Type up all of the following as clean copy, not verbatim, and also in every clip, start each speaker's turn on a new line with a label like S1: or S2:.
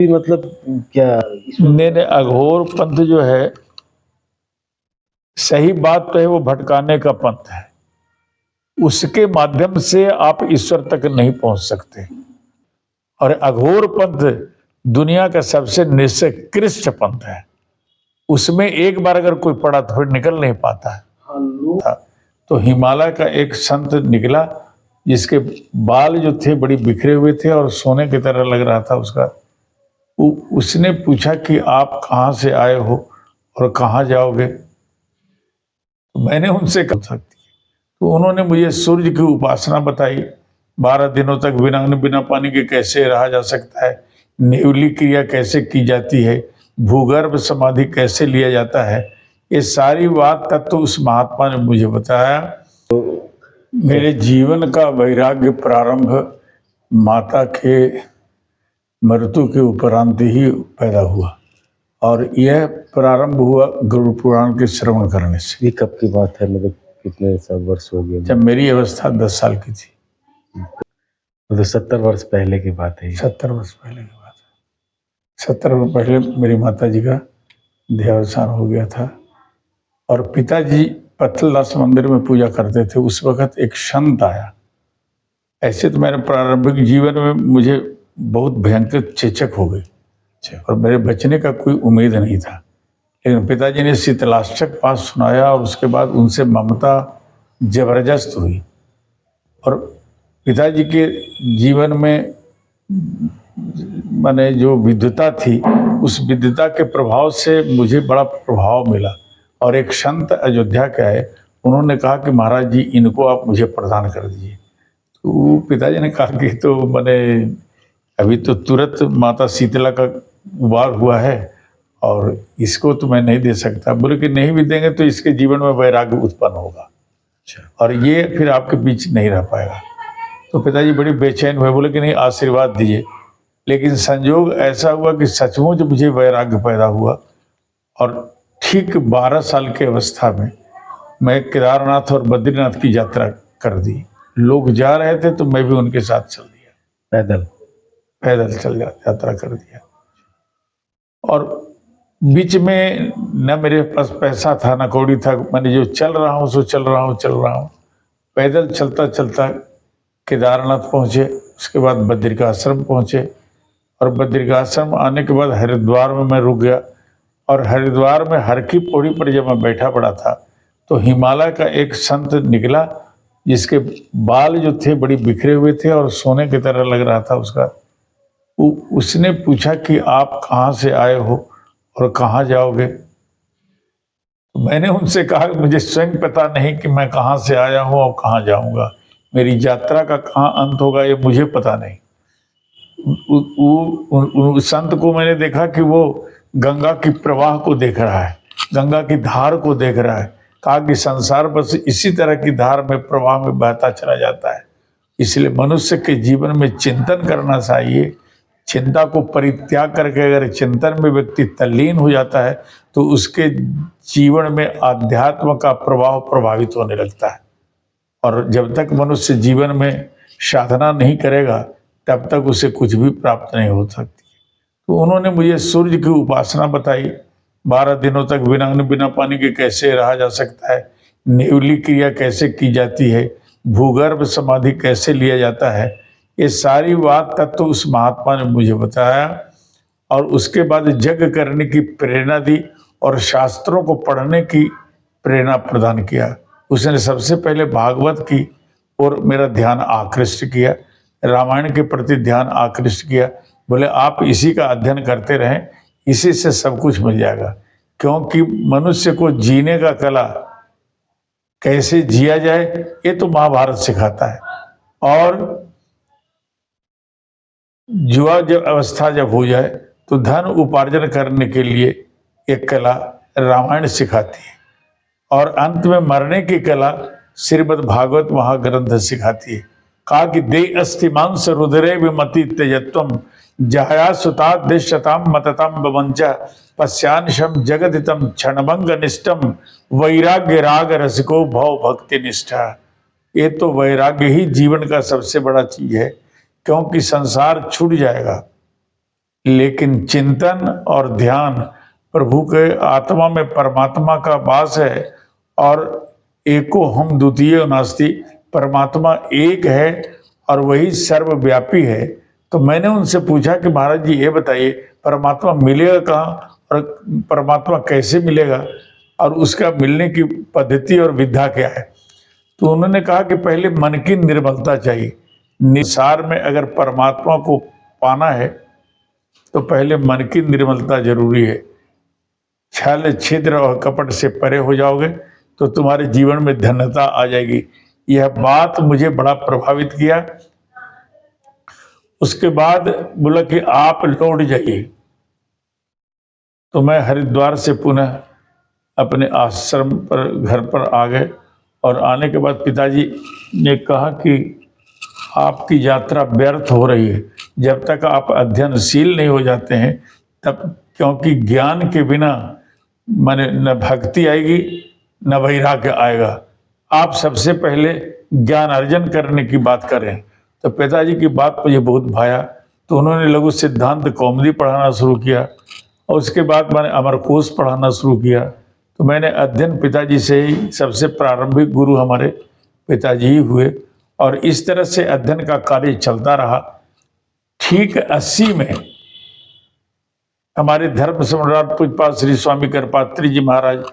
S1: मतलब क्या
S2: ने अघोर पंथ जो है, सही बात तो है, वो भटकाने का पंथ है। उसके माध्यम से आप ईश्वर तक नहीं पहुंच सकते। और अघोर पंथ दुनिया का सबसे निकृष्ट पंथ है। उसमें एक बार अगर कोई पड़ा तो फिर निकल नहीं पाता है। तो हिमालय का एक संत निकला जिसके बाल जो थे बड़ी बिखरे हुए थे और सोने की तरह लग रहा था उसका। उसने पूछा कि आप कहाँ से आए हो और कहाँ जाओगे। तो मैंने उनसे कह सकती है, तो उन्होंने मुझे सूर्य की उपासना बताई। 12 दिनों तक बिना अन्न बिना पानी के कैसे रहा जा सकता है, नेवली क्रिया कैसे की जाती है, भूगर्भ समाधि कैसे लिया जाता है, ये सारी बात तत्व तो उस महात्मा ने मुझे बताया। मेरे जीवन का वैराग्य प्रारंभ माता के मृत्यु के उपरांत ही पैदा हुआ और यह प्रारंभ हुआ गुरु पुराण के श्रवण करने से।
S1: ये कब की बात है, मतलब कितने सब वर्ष हो गए?
S2: जब मेरी अवस्था 10 साल की थी।
S1: तो 70 वर्ष पहले की बात है।
S2: 70 वर्ष पहले की बात है। 70 वर्ष पहले मेरी माता जी का देहावसान हो गया था और पिताजी पत्थलदास मंदिर में पूजा करते थे। उस वक्त एक संत आया। ऐसे तो मेरे प्रारंभिक जीवन में मुझे बहुत भयंकर चेचक हो गई और मेरे बचने का कोई उम्मीद नहीं था। लेकिन पिताजी ने शीतलाष्टक पाठ सुनाया और उसके बाद उनसे ममता जबरदस्त हुई। और पिताजी के जीवन में माने जो विद्वता थी, उस विद्वता के प्रभाव से मुझे बड़ा प्रभाव मिला। और एक संत अयोध्या के आए, उन्होंने कहा कि महाराज जी इनको आप मुझे प्रदान कर दीजिए। तो पिताजी ने कहा कि तो मैंने अभी तो तुरंत माता शीतला का उबार हुआ है और इसको तो मैं नहीं दे सकता। बोले कि नहीं भी देंगे तो इसके जीवन में वैराग्य उत्पन्न होगा और ये फिर आपके बीच नहीं रह पाएगा। तो पिताजी बड़ी बेचैन हुए, बोले कि नहीं आशीर्वाद दीजिए। लेकिन संयोग ऐसा हुआ कि सचमुच मुझे वैराग्य पैदा हुआ और ठीक 12 साल की अवस्था में मैं केदारनाथ और बद्रीनाथ की यात्रा कर दी। लोग जा रहे थे तो मैं भी उनके साथ चल दिया। पैदल चल यात्रा कर दिया। और बीच में न मेरे पास पैसा था न कौड़ी था। मैंने जो चल रहा हूँ सो चल रहा हूँ। पैदल चलता चलता केदारनाथ पहुँचे, उसके बाद बद्रिकाश्रम पहुँचे और बद्रिकाश्रम आने के बाद हरिद्वार में मैं रुक गया। और हरिद्वार में हर की पौड़ी पर जब मैं बैठा पड़ा था तो हिमालय का एक संत निकला जिसके बाल जो थे बड़ी बिखरे हुए थे और सोने की तरह लग रहा था उसका। उसने पूछा कि आप कहाँ से आए हो और कहाँ जाओगे। तो मैंने उनसे कहा कि मुझे स्वयं पता नहीं कि मैं कहाँ से आया हूँ और कहाँ जाऊँगा। मेरी यात्रा का कहाँ अंत होगा ये मुझे पता नहीं। उस संत को मैंने देखा कि वो गंगा की प्रवाह को देख रहा है, गंगा की धार को देख रहा है। कहा कि संसार बस इसी तरह की धार में प्रवाह में बहता चला जाता है। इसलिए मनुष्य के जीवन में चिंतन करना चाहिए। चिंता को परित्याग करके अगर चिंतन में व्यक्ति तल्लीन हो जाता है तो उसके जीवन में आध्यात्म का प्रभाव प्रभावित होने लगता है। और जब तक मनुष्य जीवन में साधना नहीं करेगा तब तक उसे कुछ भी प्राप्त नहीं हो सकती। तो उन्होंने मुझे सूर्य की उपासना बताई। 12 दिनों तक बिना अन्न बिना पानी के कैसे रहा जा सकता है, नेवली क्रिया कैसे की जाती है, भूगर्भ समाधि कैसे लिया जाता है, ये सारी बात तत्व तो उस महात्मा ने मुझे बताया। और उसके बाद यज्ञ करने की प्रेरणा दी और शास्त्रों को पढ़ने की प्रेरणा प्रदान किया। उसने सबसे पहले भागवत की और मेरा ध्यान आकृष्ट किया, रामायण के प्रति ध्यान आकृष्ट किया। बोले आप इसी का अध्ययन करते रहें, इसी से सब कुछ मिल जाएगा। क्योंकि मनुष्य को जीने का कला कैसे जिया जाए ये तो महाभारत सिखाता है। और युवा जब अवस्था जब हो जाए तो धन उपार्जन करने के लिए एक कला रामायण सिखाती है और अंत में मरने की कला श्रीमद् भागवत महाग्रंथ सिखाती है। कहा कि दे अस्थिमांस रुद्रे विमति तेजत्वम जहया सुता देशताम मतताम बवंचा पश्यानशम जगदितम क्षणभंग निष्ठम वैराग्य राग रसिको भव भक्ति निष्ठा। ये तो वैराग्य ही जीवन का सबसे बड़ा चीज है, क्योंकि संसार छूट जाएगा लेकिन चिंतन और ध्यान प्रभु के आत्मा में परमात्मा का वास है और एको हम द्वितीय नास्ति, परमात्मा एक है और वही सर्वव्यापी है। तो मैंने उनसे पूछा कि महाराज जी ये बताइए परमात्मा मिलेगा कहाँ और परमात्मा कैसे मिलेगा और उसका मिलने की पद्धति और विधा क्या है। तो उन्होंने कहा कि पहले मन की निर्मलता चाहिए। निसार में अगर परमात्मा को पाना है तो पहले मन की निर्मलता जरूरी है। छल छिद्र और कपट से परे हो जाओगे तो तुम्हारे जीवन में धन्यता आ जाएगी। यह बात मुझे बड़ा प्रभावित किया। उसके बाद बोला कि आप लौट जाइए। तो मैं हरिद्वार से पुनः अपने आश्रम पर घर पर आ गए और आने के बाद पिताजी ने कहा कि आपकी यात्रा व्यर्थ हो रही है जब तक आप अध्ययनशील नहीं हो जाते हैं तब, क्योंकि ज्ञान के बिना माने न भक्ति आएगी न वैराग्य आएगा। आप सबसे पहले ज्ञान अर्जन करने की बात करें। तो पिताजी की बात मुझे बहुत भाया। तो उन्होंने लघु सिद्धांत कौमुदी पढ़ाना शुरू किया और उसके बाद मैंने अमरकोश पढ़ाना शुरू किया। तो मैंने अध्ययन पिताजी से ही, सबसे प्रारंभिक गुरु हमारे पिताजी ही हुए और इस तरह से अध्ययन का कार्य चलता रहा। ठीक 80 में हमारे धर्म सम्राट पूज्यपाद श्री स्वामी करपात्री जी महाराज,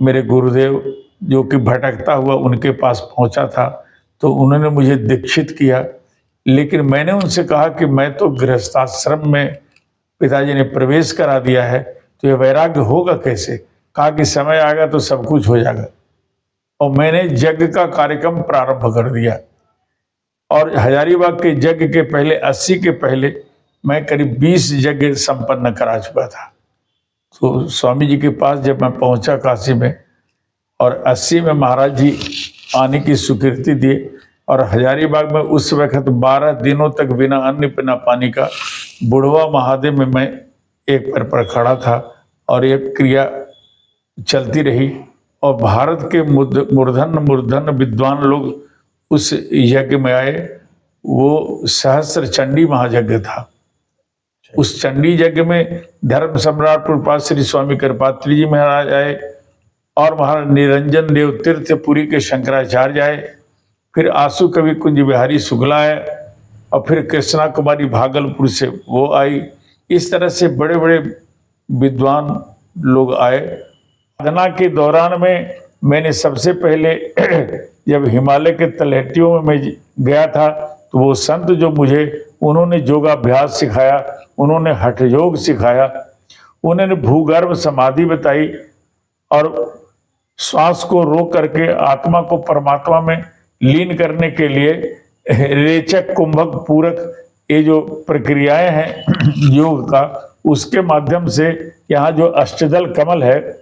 S2: मेरे गुरुदेव जो कि भटकता हुआ उनके पास पहुंचा था, तो उन्होंने मुझे दीक्षित किया। लेकिन मैंने उनसे कहा कि मैं तो गृहस्थाश्रम में पिताजी ने प्रवेश करा दिया है, तो ये वैराग्य होगा कैसे। कहा कि समय आएगा तो सब कुछ हो जाएगा। और मैंने यज्ञ का कार्यक्रम प्रारंभ कर दिया और हजारीबाग के यज्ञ के पहले 80 के पहले मैं करीब 20 यज्ञ संपन्न करा चुका था। तो स्वामी जी के पास जब मैं पहुंचा काशी में और 80 में महाराज जी आने की स्वीकृति दिए और हजारीबाग में उस वक्त 12 दिनों तक बिना अन्न बिना पानी का बुढ़वा महादेव में मैं एक पैर पर खड़ा था और एक क्रिया चलती रही। और भारत के मूर्धन विद्वान लोग उस यज्ञ में आए। वो सहस्त्र चंडी महायज्ञ था। उस चंडी यज्ञ में धर्म सम्राट पूज्यपाद श्री स्वामी करपात्री जी महाराज आए और महाराज निरंजन देव तीर्थपुरी के शंकराचार्य आए, फिर आंसू कवि कुंज बिहारी शुक्ला आए और फिर कृष्णा कुमारी भागलपुर से वो आई। इस तरह से बड़े बड़े विद्वान लोग आए। साधना के दौरान में मैंने सबसे पहले जब हिमालय के तलहटियों में मैं गया था तो वो संत जो मुझे, उन्होंने योगाभ्यास सिखाया, उन्होंने हठ योग सिखाया, उन्होंने भूगर्भ समाधि बताई और श्वास को रोक करके आत्मा को परमात्मा में लीन करने के लिए रेचक कुंभक पूरक ये जो प्रक्रियाएं हैं योग का, उसके माध्यम से यहाँ जो अष्टदल कमल है,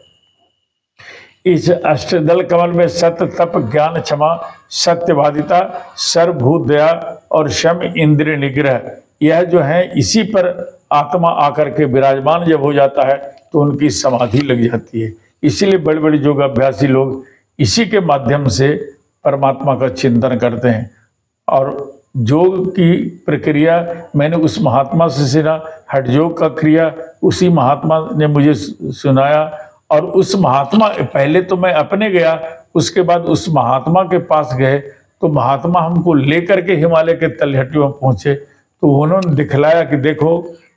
S2: इस अष्टदल कमल में सत्य तप ज्ञान क्षमा सत्यवादिता सर्वभूत दया और शम इंद्रिय निग्रह, यह जो है इसी पर आत्मा आकर के विराजमान जब हो जाता है तो उनकी समाधि लग जाती है। इसीलिए बड़े बड़े योगाभ्यासी लोग इसी के माध्यम से परमात्मा का चिंतन करते हैं। और योग की प्रक्रिया मैंने उस महात्मा से सुना, हठ योग का क्रिया उसी महात्मा ने मुझे सुनाया। और उस महात्मा, पहले तो मैं अपने गया, उसके बाद उस महात्मा के पास गए तो महात्मा हमको लेकर के हिमालय के तलहटियों में पहुंचे। तो उन्होंने दिखलाया कि देखो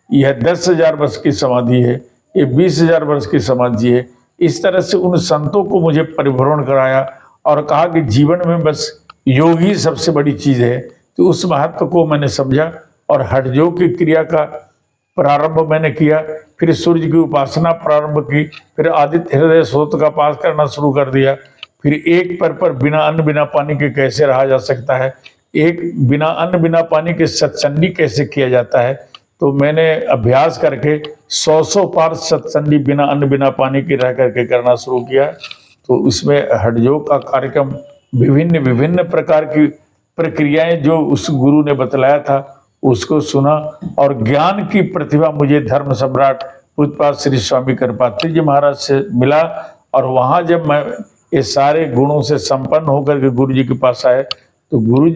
S2: यह 10,000 वर्ष की समाधि है, ये 20,000 वर्ष की समाधि है। इस तरह से उन संतों को मुझे परिभ्रमण कराया और कहा कि जीवन में बस योग ही सबसे बड़ी चीज़ है। तो उस महत्व को मैंने समझा और हठ योग की क्रिया का प्रारंभ मैंने किया। फिर सूर्य की उपासना प्रारंभ की, फिर आदित्य हृदय स्तोत्र का पाठ करना शुरू कर दिया। फिर एक पर बिना अन्न बिना पानी के कैसे रहा जा सकता है, एक बिना अन्न बिना पानी के सत्संडी कैसे किया जाता है। तो मैंने अभ्यास करके 100 पार सत्संडी बिना अन्न बिना पानी के रह करके करना शुरू किया। तो उसमें हठ योग का कार्यक्रम विभिन्न प्रकार की प्रक्रियाएं जो उस गुरु ने बतलाया था उसको सुना और ज्ञान की प्रतिभा मुझे धर्म सम्राट पूज्यपाद श्री स्वामी करपात्री जी महाराज से मिला। और वहाँ जब मैं ये सारे गुणों से संपन्न होकर के गुरु जी के पास आए तो गुरु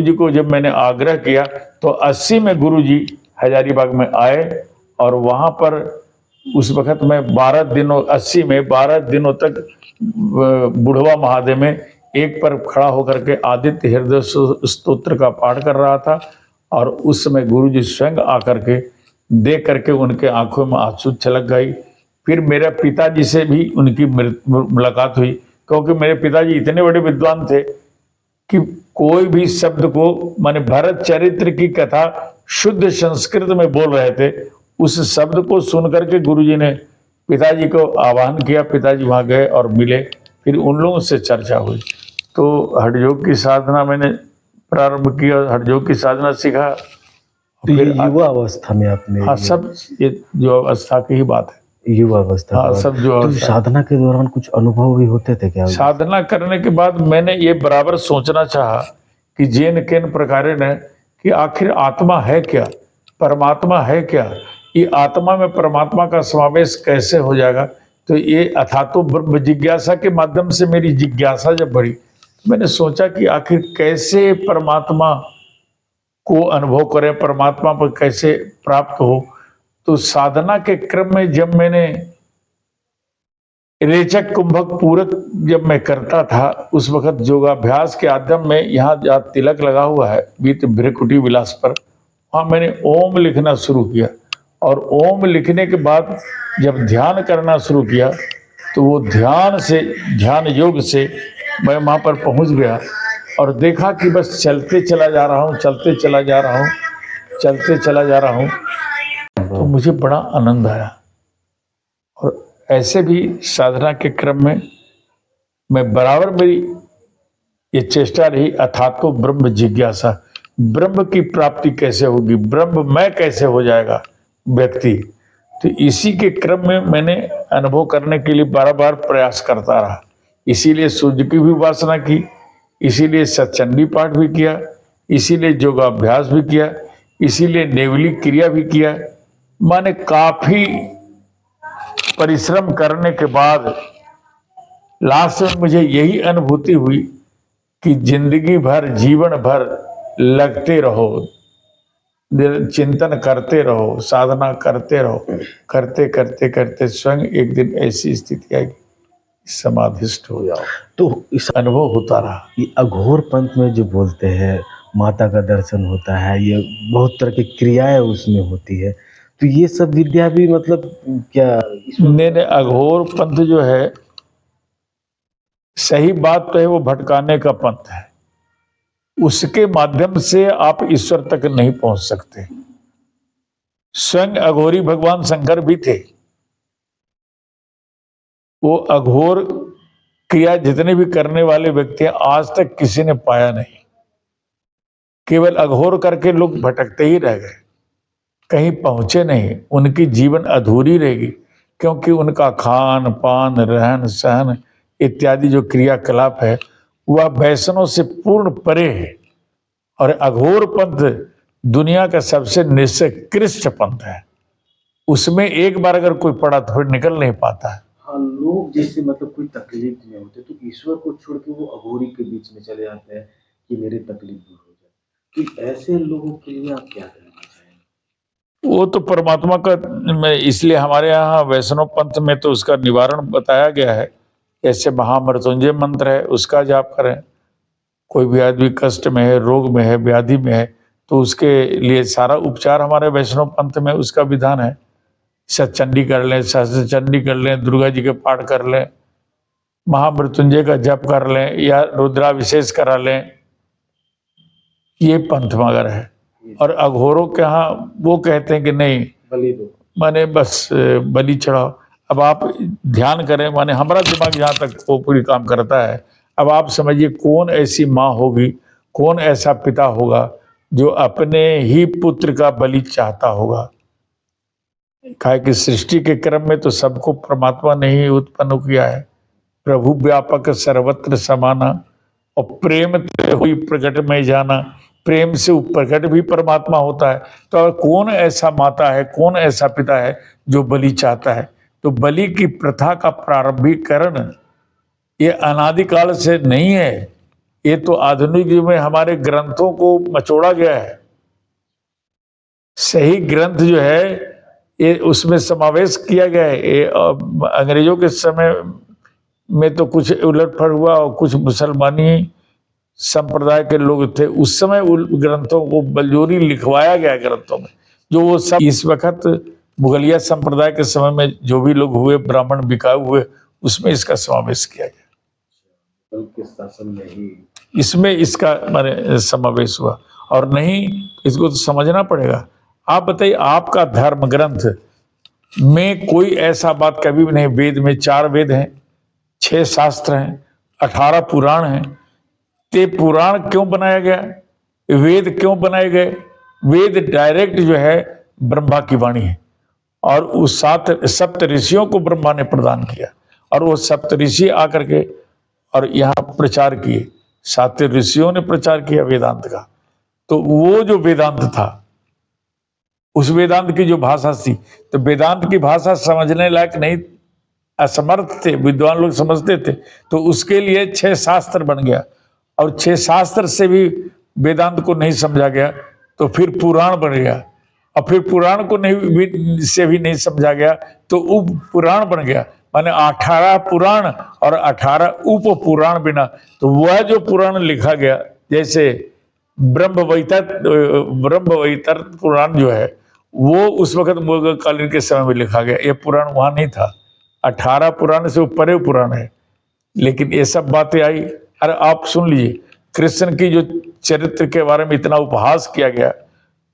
S2: जी को जब मैंने आग्रह किया तो 80 में गुरु जी हजारीबाग में आए और वहाँ पर उस वक्त मैं 12 दिनों 80 में 12 दिनों तक बुढ़वा महादेव में एक पर खड़ा होकर के आदित्य हृदय स्तोत्र का पाठ कर रहा था। और उस समय गुरुजी स्वयं आकर के देख करके उनके आंखों में आंसू छलक गई। फिर मेरे पिताजी से भी उनकी मुलाकात हुई, क्योंकि मेरे पिताजी इतने बड़े विद्वान थे कि कोई भी शब्द को, माने भरत चरित्र की कथा शुद्ध संस्कृत में बोल रहे थे, उस शब्द को सुनकर के गुरुजी ने पिताजी को आह्वान किया। पिताजी वहां गए और मिले, फिर उन लोगों से चर्चा हुई। तो हठयोग की साधना मैंने प्रारंभ किया, हठयोग की साधना सीखा।
S1: तो ये युवा अवस्था में आपने?
S2: हाँ, सब ये जो अवस्था की ही बात है,
S1: युवा अवस्था।
S2: हाँ, सब जो
S1: तो साधना के दौरान कुछ अनुभव भी होते थे क्या?
S2: साधना करने के बाद मैंने ये बराबर सोचना चाहा कि जेन केन प्रकारे ने कि आखिर आत्मा है क्या, परमात्मा है क्या, ये आत्मा में परमात्मा का समावेश कैसे हो जाएगा। तो ये अथातो ब्रह्म जिज्ञासा के माध्यम से मेरी जिज्ञासा जब बढ़ी, मैंने सोचा कि आखिर कैसे परमात्मा को अनुभव करें, परमात्मा पर कैसे प्राप्त हो। तो साधना के क्रम में जब मैंने रेचक कुंभक पूरक जब मैं करता था, उस वक्त योगाभ्यास के आद्यम में यहाँ जहाँ तिलक लगा हुआ है बीत भ्रिकुटी विलास पर, वहाँ मैंने ओम लिखना शुरू किया। और ओम लिखने के बाद जब ध्यान करना शुरू किया, तो वो ध्यान से, ध्यान योग से मैं वहाँ पर पहुँच गया और देखा कि बस चलते चला जा रहा हूँ, चलते चला जा रहा हूँ, चलते चला जा रहा हूँ। तो मुझे बड़ा आनंद आया। और ऐसे भी साधना के क्रम में मैं बराबर, मेरी ये चेष्टा रही अथातो ब्रह्म जिज्ञासा, ब्रह्म की प्राप्ति कैसे होगी, ब्रह्म मैं कैसे हो जाएगा व्यक्ति। तो इसी के क्रम में मैंने अनुभव करने के लिए बार बार प्रयास करता रहा। इसीलिए सूर्य की भी उपासना की, इसीलिए सत्चंडी पाठ भी किया, इसीलिए योगाभ्यास भी किया, इसीलिए नेवली क्रिया भी किया। माने काफी परिश्रम करने के बाद लास्ट में मुझे यही अनुभूति हुई कि जिंदगी भर, जीवन भर लगते रहो, चिंतन करते रहो, साधना करते रहो, करते करते करते स्वयं एक दिन ऐसी स्थिति आएगी, समाधिस्थ हो जाओ। तो इस अनुभव होता रहा।
S1: ये अघोर पंथ में जो बोलते हैं माता का दर्शन होता है, ये बहुत तरह की क्रियाएं उसमें होती है, तो ये सब विद्या भी मतलब क्या?
S2: मेरे अघोर पंथ जो है, सही बात तो है, वो भटकाने का पंथ है। उसके माध्यम से आप ईश्वर तक नहीं पहुंच सकते। स्वयं अघोरी भगवान शंकर भी थे। वो अघोर क्रिया जितने भी करने वाले व्यक्ति हैं, आज तक किसी ने पाया नहीं। केवल अघोर करके लोग भटकते ही रह गए, कहीं पहुंचे नहीं। उनकी जीवन अधूरी रहेगी, क्योंकि उनका खान पान, रहन सहन इत्यादि जो क्रियाकलाप है, वह वैष्णव से पूर्ण परे है। और अघोर पंथ दुनिया का सबसे निकृष्ट पंथ है। उसमें एक बार अगर कोई पड़ा तो फिर निकल नहीं पाता है।
S1: हाँ, लोग जैसे मतलब कोई तकलीफ में होते तो ईश्वर को छोड़ के वो अघोरी के बीच में चले जाते हैं कि मेरी तकलीफ दूर हो जाए। तो ऐसे लोगों के लिए आप क्या कहना चाहेंगे?
S2: वो तो परमात्मा का, इसलिए हमारे यहाँ वैष्णव पंथ में तो उसका निवारण बताया गया है। ऐसे महामृत्युंजय मंत्र है, उसका जाप करें। कोई भी आदमी कष्ट में है, रोग में है, व्याधि में है, तो उसके लिए सारा उपचार हमारे वैष्णव पंथ में उसका विधान है। सतचंडी कर लें, सहस्त्र चंडी कर लें, दुर्गा जी के पाठ कर लें, महामृत्युंजय का जप कर लें, या रुद्राभिषेक करा लें, ये पंथ मगर है। और अघोरों के यहाँ वो कहते हैं कि नहीं,
S1: बलि दो,
S2: माने बस बलि चढ़ाओ। अब आप ध्यान करें, माने हमारा दिमाग जहाँ तक वो पूरी काम करता है। अब आप समझिए, कौन ऐसी माँ होगी, कौन ऐसा पिता होगा जो अपने ही पुत्र का बलि चाहता होगा। कहा कि सृष्टि के क्रम में तो सबको परमात्मा ने ही उत्पन्न किया है। प्रभु व्यापक सर्वत्र समाना, और प्रेम हुई प्रकट में जाना। प्रेम से प्रकट भी परमात्मा होता है। तो कौन ऐसा माता है, कौन ऐसा पिता है जो बलि चाहता है। तो बलि की प्रथा का प्रारंभिकरण ये अनादिकाल से नहीं है, ये तो आधुनिक युग में हमारे ग्रंथों को मचोड़ा गया है। सही ग्रंथ जो है ये उसमें समावेश किया गया है। ये अंग्रेजों के समय में तो कुछ उलटफेर हुआ और कुछ मुसलमानी संप्रदाय के लोग थे, उस समय उन ग्रंथों को बलजोरी लिखवाया गया ग्रंथों में, जो वो सब इस वक्त मुगलिया संप्रदाय के समय में जो भी लोग हुए ब्राह्मण बिकाऊ हुए, उसमें इसका समावेश किया गया।
S1: के शासन में ही
S2: इसमें इसका माने समावेश हुआ, और नहीं इसको तो समझना पड़ेगा। आप बताइए, आपका धर्म ग्रंथ में कोई ऐसा बात कभी भी नहीं, वेद में 4 वेद हैं, 6 शास्त्र हैं, 18 पुराण हैं, ते पुराण क्यों बनाया गया, वेद क्यों बनाए गए? वेद डायरेक्ट जो है ब्रह्मा की वाणी है, और उस 7 सप्त ऋषियों को ब्रह्मा ने प्रदान किया, और वो सप्त ऋषि आकर के और यहाँ प्रचार किए, 7 ऋषियों ने प्रचार किया वेदांत का। तो वो जो वेदांत था, उस वेदांत की जो भाषा थी, तो वेदांत की भाषा समझने लायक नहीं, असमर्थ थे, विद्वान लोग समझते थे, तो उसके लिए 6 शास्त्र बन गया, और 6 शास्त्र से भी वेदांत को नहीं समझा गया तो फिर पुराण बन गया, और फिर पुराण को नहीं से भी नहीं समझा गया तो उप पुराण बन गया। माने 18 पुराण और 18 उप पुराण बिना, तो वह जो पुराण लिखा गया, जैसे ब्रह्मवैवर्त पुराण जो है वो उस वक्त मुगल कालीन के समय में लिखा गया, ये पुराण वहां नहीं था। 18 पुराण से ऊपर पुराण है, लेकिन ये सब बातें आई। अरे आप सुन लीजिए, कृष्ण की जो चरित्र के बारे में इतना उपहास किया गया,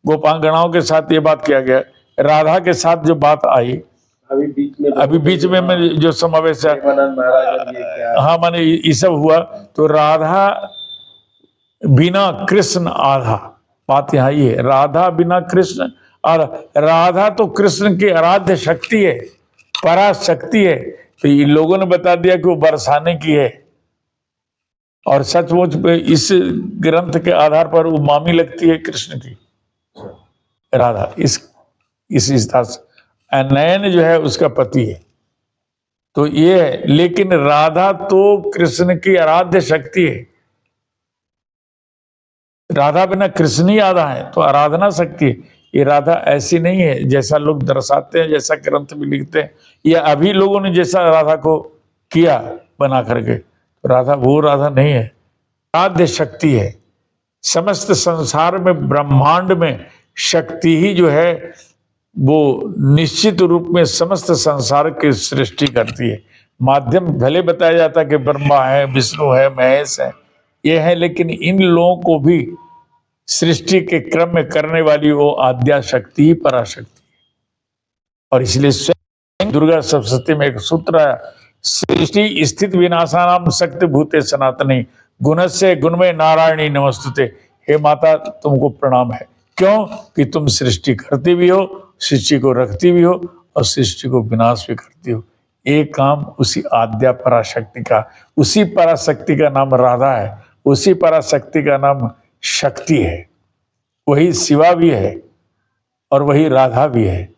S2: गोपांगनाओं के साथ ये बात किया गया, राधा के साथ जो बात आई, अभी बीच में जो समावेश है, हाँ माने ये सब हुआ, तो राधा बिना कृष्ण आधा, बात यहाँ ये है, राधा बिना कृष्ण, और राधा तो कृष्ण की आराध्य शक्ति है, पराशक्ति है, तो ये लोगों ने बता दिया कि वो बरसाने की है, और सचमुच इस ग्रंथ के आधार पर वो मामी लगती है कृष्ण की, राधा इस नयन जो है उसका पति है, तो ये है। लेकिन राधा तो कृष्ण की आराध्य शक्ति है, राधा बिना कृष्ण ही आधा है, तो आराधना शक्ति है। ये राधा ऐसी नहीं है जैसा लोग दर्शाते हैं, जैसा ग्रंथ में लिखते हैं, या अभी लोगों ने जैसा राधा को किया बना करके, तो राधा वो राधा नहीं है, आद्य शक्ति है। समस्त संसार में, ब्रह्मांड में शक्ति ही जो है वो निश्चित रूप में समस्त संसार की सृष्टि करती है। माध्यम भले बताया जाता है कि ब्रह्मा है, विष्णु है, महेश है, ये है, लेकिन इन लोगों को भी सृष्टि के क्रम में करने वाली वो आद्या शक्ति ही पराशक्ति है। और इसलिए स्वयं दुर्गा सप्तशती में एक सूत्र है, सृष्टि स्थित विनाशानाम शक्ति भूते सनातनी गुणस्य गुणमय नारायणी नमस्तुते। हे माता, तुमको प्रणाम है। क्यों? कि तुम सृष्टि करती भी हो, सृष्टि को रखती भी हो, और सृष्टि को विनाश भी करती हो। एक काम उसी आद्या पराशक्ति का, उसी पराशक्ति का नाम राधा है, उसी पराशक्ति का नाम शक्ति है। वही शिवा भी है और वही राधा भी है,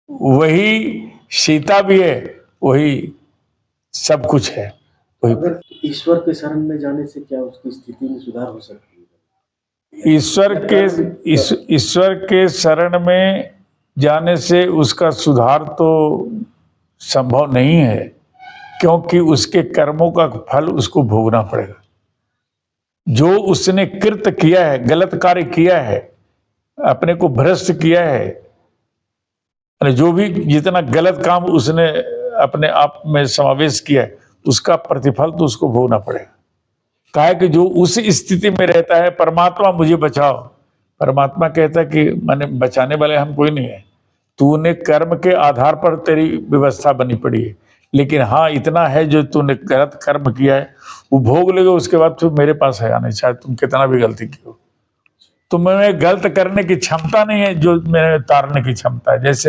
S2: वही सीता भी है, वही सब कुछ है। वही
S1: अगर ईश्वर के शरण में जाने से क्या उसकी स्थिति में सुधार हो सकती है?
S2: ईश्वर के शरण में जाने से उसका सुधार तो संभव नहीं है, क्योंकि उसके कर्मों का फल उसको भोगना पड़ेगा। जो उसने कृत किया है, गलत कार्य किया है, अपने को भ्रष्ट किया है, जो भी जितना गलत काम उसने अपने आप में समावेश किया है, उसका प्रतिफल तो उसको भोगना पड़ेगा। कहा कि जो उस स्थिति में रहता है, परमात्मा मुझे बचाओ, परमात्मा कहता है कि मैंने बचाने वाले हम कोई नहीं है, तूने कर्म के आधार पर तेरी व्यवस्था बनी पड़ी है, लेकिन हाँ इतना है, जो तूने गलत कर्म किया है वो भोग लेगा, उसके बाद फिर मेरे पास है नहीं, चाहे तुम कितना भी गलती की हो। तो मैं गलत करने की क्षमता नहीं है जो मेरे तारने की क्षमता है। जैसे